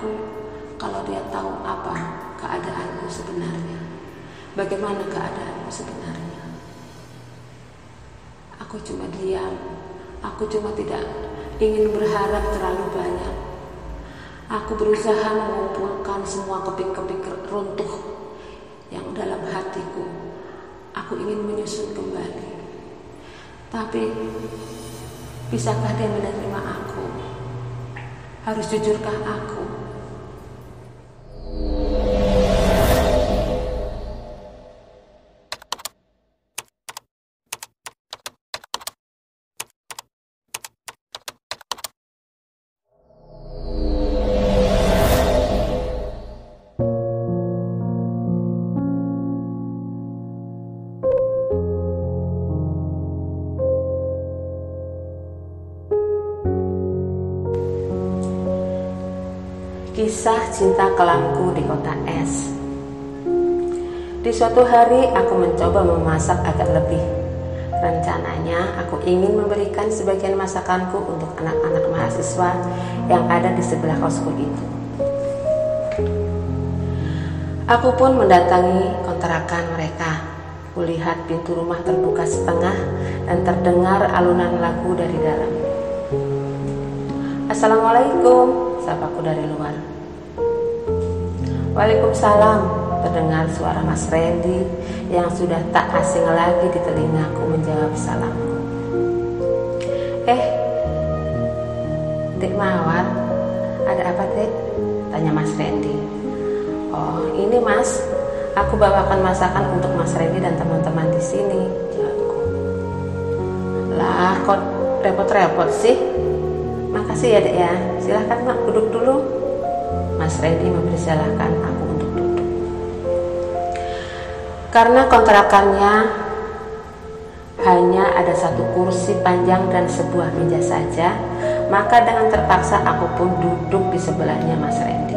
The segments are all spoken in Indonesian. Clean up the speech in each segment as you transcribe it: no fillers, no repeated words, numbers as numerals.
aku kalau dia tahu apa keadaanku sebenarnya. Bagaimana keadaanku sebenarnya? Aku cuma diam. Aku cuma tidak ingin berharap terlalu banyak. Aku berusaha mengumpulkan semua keping-keping runtuh yang dalam hatiku. Aku ingin menyusun kembali. Tapi bisakah dia menerima aku? Harus jujurkah aku? Kisah cinta kelamku di kota es. Di suatu hari aku mencoba memasak agak lebih. Rencananya aku ingin memberikan sebagian masakanku untuk anak-anak mahasiswa yang ada di sebelah kosku itu. Aku pun mendatangi kontrakan mereka. Kulihat pintu rumah terbuka setengah dan terdengar alunan lagu dari dalam. Assalamualaikum, sapaku dari luar. Waalaikumsalam, terdengar suara Mas Randy yang sudah tak asing lagi di telingaku menjawab salamku. Dek Mawar, ada apa Dek? Tanya Mas Randy. Oh ini Mas, aku bawakan masakan untuk Mas Randy dan teman-teman di sini, jawabku. Lah kok repot-repot sih? Makasih ya Dek ya, silahkan Mak duduk dulu. Mas Randy mempersilahkan aku untuk duduk. Karena kontrakannya hanya ada satu kursi panjang dan sebuah meja saja, maka dengan terpaksa aku pun duduk di sebelahnya Mas Randy.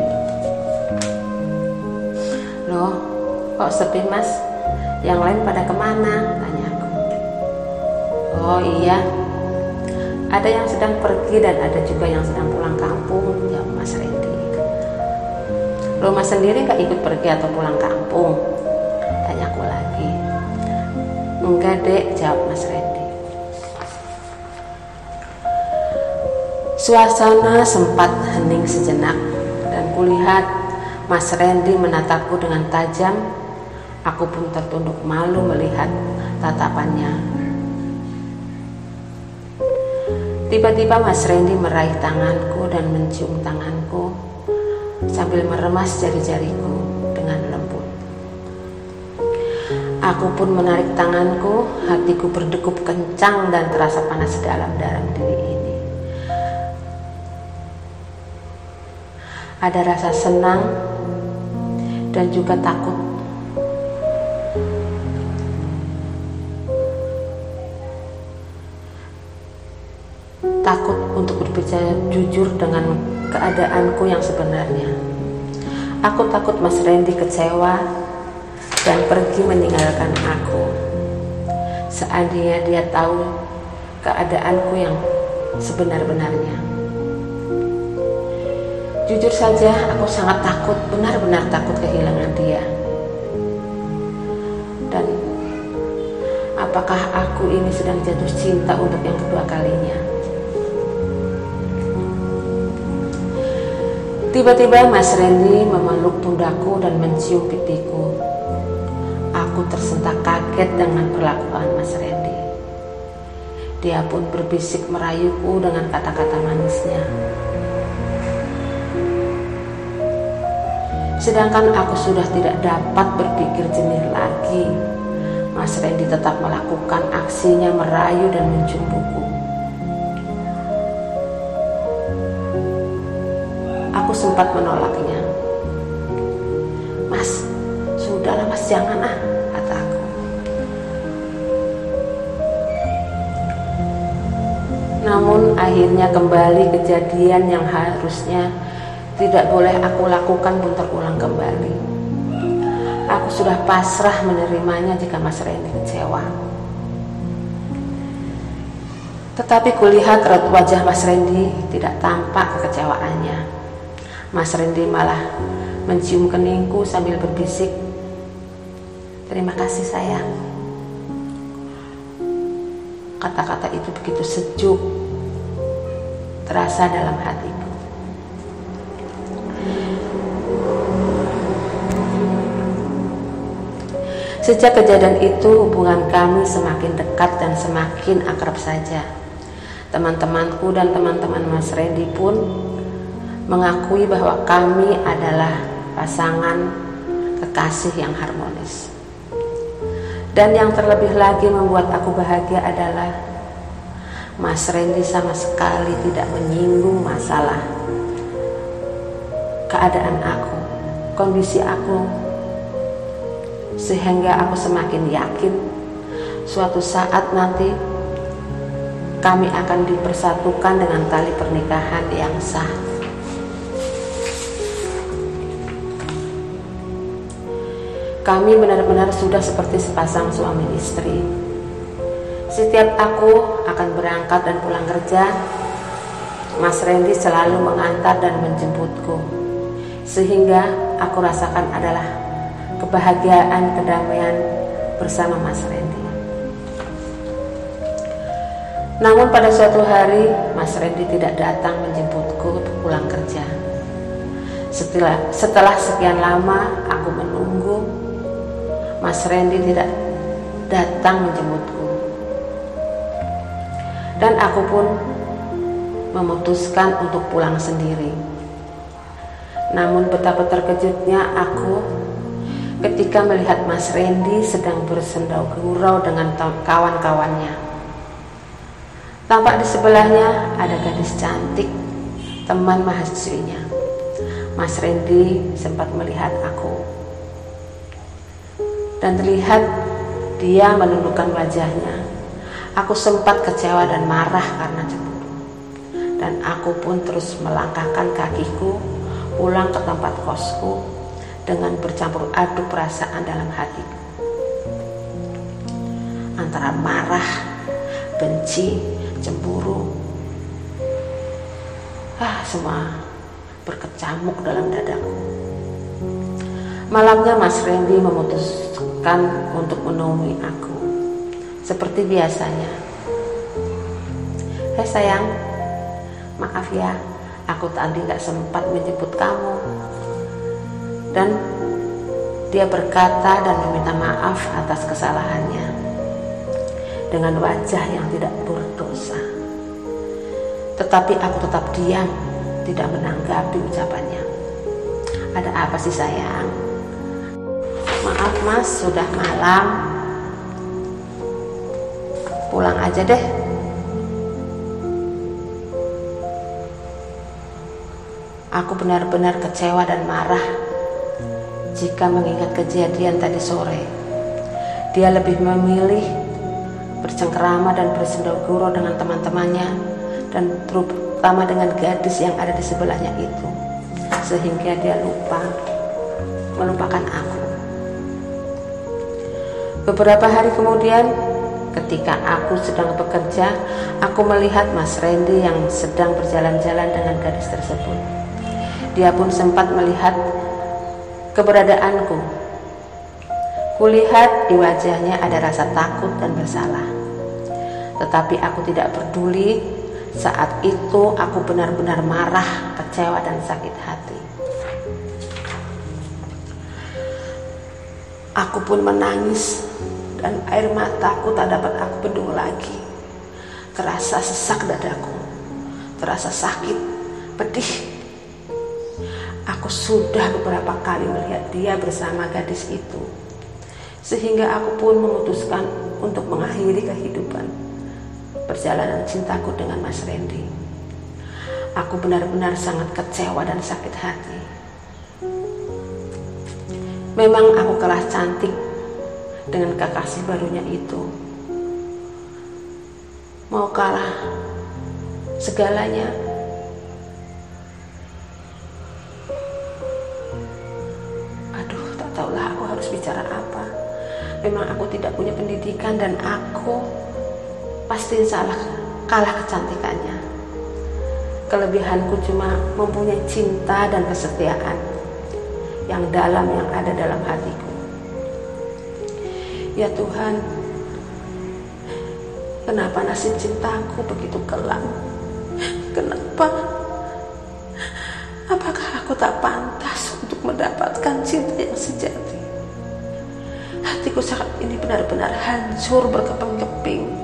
Loh, kok sepi Mas? Yang lain pada kemana? Tanya aku. Oh iya, ada yang sedang pergi dan ada juga yang sedang pulang kampung, jawab Mas Randy. Loh Mas sendiri gak ikut pergi atau pulang kampung? Tanyaku lagi. Enggak Dek, jawab Mas Randy. Suasana sempat hening sejenak dan kulihat Mas Randy menatapku dengan tajam. Aku pun tertunduk malu melihat tatapannya. Tiba-tiba Mas Randy meraih tanganku dan mencium tanganku sambil meremas jari-jariku dengan lembut. Aku pun menarik tanganku, hatiku berdegup kencang dan terasa panas dalam diri ini. Ada rasa senang dan juga takut. Takut untuk berbicara jujur dengan keadaanku yang sebenarnya. Aku takut Mas Randy kecewa dan pergi meninggalkan aku. Seandainya dia tahu keadaanku yang sebenar-benarnya. Jujur saja, aku sangat takut, benar-benar takut kehilangan dia. Dan apakah aku ini sedang jatuh cinta untuk yang kedua kalinya? Tiba-tiba Mas Randy memeluk pundaku dan mencium pipiku. Aku tersentak kaget dengan perlakuan Mas Randy. Dia pun berbisik merayuku dengan kata-kata manisnya. Sedangkan aku sudah tidak dapat berpikir jernih lagi. Mas Randy tetap melakukan aksinya merayu dan mencumbuku. Aku sempat menolaknya. Mas, sudahlah Mas, jangan kata aku. Namun akhirnya kembali kejadian yang harusnya tidak boleh aku lakukan pun terulang kembali. Aku sudah pasrah menerimanya jika Mas Randy kecewa. Tetapi kulihat raut wajah Mas Randy tidak tampak kekecewaannya. Mas Randy malah mencium keningku sambil berbisik, "Terima kasih sayang." Kata-kata itu begitu sejuk terasa dalam hatiku. Sejak kejadian itu, hubungan kami semakin dekat dan semakin akrab saja. Teman-temanku dan teman-teman Mas Randy pun mengakui bahwa kami adalah pasangan kekasih yang harmonis. Dan yang terlebih lagi membuat aku bahagia adalah Mas Randy sama sekali tidak menyinggung masalah keadaan aku, kondisi aku, sehingga aku semakin yakin suatu saat nanti kami akan dipersatukan dengan tali pernikahan yang sah. Kami benar-benar sudah seperti sepasang suami istri. Setiap aku akan berangkat dan pulang kerja, Mas Randy selalu mengantar dan menjemputku, sehingga aku rasakan adalah kebahagiaan, kedamaian bersama Mas Randy. Namun pada suatu hari Mas Randy tidak datang menjemputku untuk pulang kerja. Setelah sekian lama aku menunggu, Mas Randy tidak datang menjemputku. Dan aku pun memutuskan untuk pulang sendiri. Namun betapa terkejutnya aku ketika melihat Mas Randy sedang bersendau gurau dengan kawan-kawannya. Tampak di sebelahnya ada gadis cantik, teman mahasiswinya. Mas Randy sempat melihat aku, dan terlihat dia menundukkan wajahnya. Aku sempat kecewa dan marah karena cemburu, dan aku pun terus melangkahkan kakiku pulang ke tempat kosku dengan bercampur aduk perasaan dalam hatiku, antara marah, benci, cemburu, semua berkecamuk dalam dadaku. Malamnya Mas Randy memutuskan untuk menemui aku seperti biasanya. "Hei sayang, maaf ya, aku tadi gak sempat menjemput kamu." Dan dia berkata dan meminta maaf atas kesalahannya dengan wajah yang tidak berdosa. Tetapi aku tetap diam, tidak menanggapi ucapannya. "Ada apa sih sayang?" "Maaf Mas, sudah malam. Pulang aja deh." Aku benar-benar kecewa dan marah jika mengingat kejadian tadi sore. Dia lebih memilih bercengkerama dan bersendau gurau dengan teman-temannya, dan terutama dengan gadis yang ada di sebelahnya itu, sehingga dia melupakan aku. Beberapa hari kemudian, ketika aku sedang bekerja, aku melihat Mas Randy yang sedang berjalan-jalan dengan gadis tersebut. Dia pun sempat melihat keberadaanku. Kulihat di wajahnya ada rasa takut dan bersalah. Tetapi aku tidak peduli. Saat itu aku benar-benar marah, kecewa, dan sakit hati. Aku pun menangis, dan air mataku tak dapat aku bendung lagi. Terasa sesak dadaku, terasa sakit, pedih. Aku sudah beberapa kali melihat dia bersama gadis itu, sehingga aku pun memutuskan untuk mengakhiri kehidupan perjalanan cintaku dengan Mas Randy. Aku benar-benar sangat kecewa dan sakit hati. Memang aku kalah cantik dengan kekasih barunya itu. Mau kalah segalanya. Tahulah aku harus bicara apa. Memang aku tidak punya pendidikan, dan aku pasti salah kalah kecantikannya. Kelebihanku cuma mempunyai cinta dan kesetiaan yang dalam yang ada dalam hatiku. Ya Tuhan, kenapa nasib cintaku begitu kelam? Kenapa? Apakah aku tak pantas untuk mendapatkan cinta yang sejati? Hatiku saat ini benar-benar hancur berkeping-keping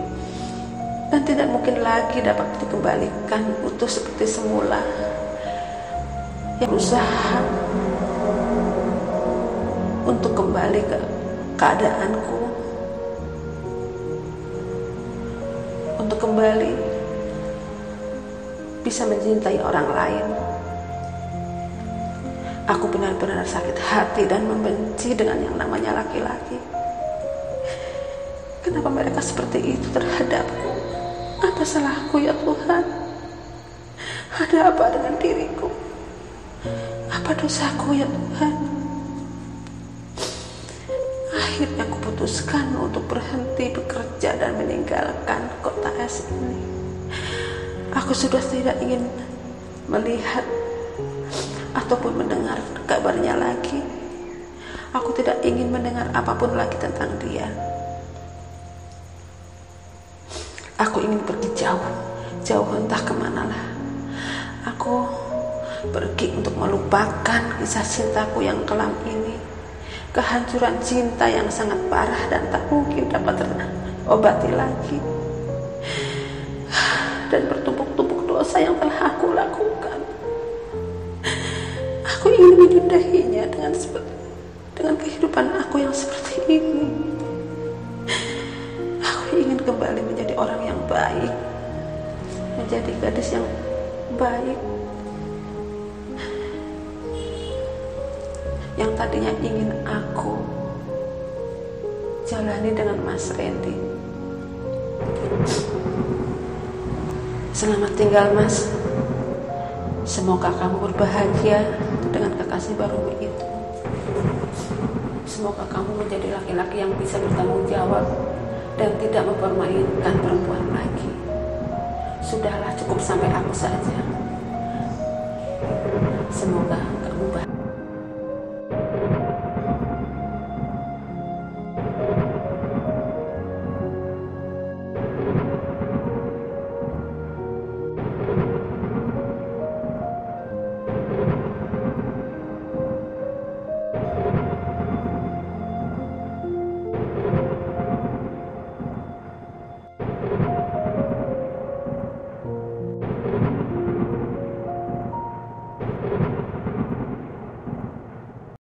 dan tidak mungkin lagi dapat dikembalikan utuh seperti semula. Yang berusaha untuk kembali ke keadaanku, untuk kembali bisa mencintai orang lain. Aku benar-benar sakit hati dan membenci dengan yang namanya laki-laki. Kenapa mereka seperti itu terhadapku? Apa salahku ya Tuhan? Ada apa dengan diriku? Apa dosaku ya Tuhan? Akhirnya aku putuskan untuk berhenti bekerja dan meninggalkan kota es ini. Aku sudah tidak ingin melihat ataupun mendengar kabarnya lagi. Aku tidak ingin mendengar apapun lagi tentang dia. Aku ingin pergi jauh, jauh entah kemanalah. Aku pergi untuk melupakan kisah cintaku yang kelam ini, kehancuran cinta yang sangat parah dan tak mungkin dapat terobati lagi, dan bertumpuk-tumpuk dosa yang telah aku lakukan. Aku ingin menyudahinya dengan kehidupan aku yang seperti ini. Aku ingin kembali menjadi orang yang baik, menjadi gadis yang baik, yang tadinya ingin aku jalani dengan Mas Randy. Selamat tinggal Mas. Semoga kamu berbahagia dengan kekasih barumu itu. Semoga kamu menjadi laki-laki yang bisa bertanggung jawab dan tidak mempermainkan perempuan lagi. Sudahlah, cukup sampai aku saja. Semoga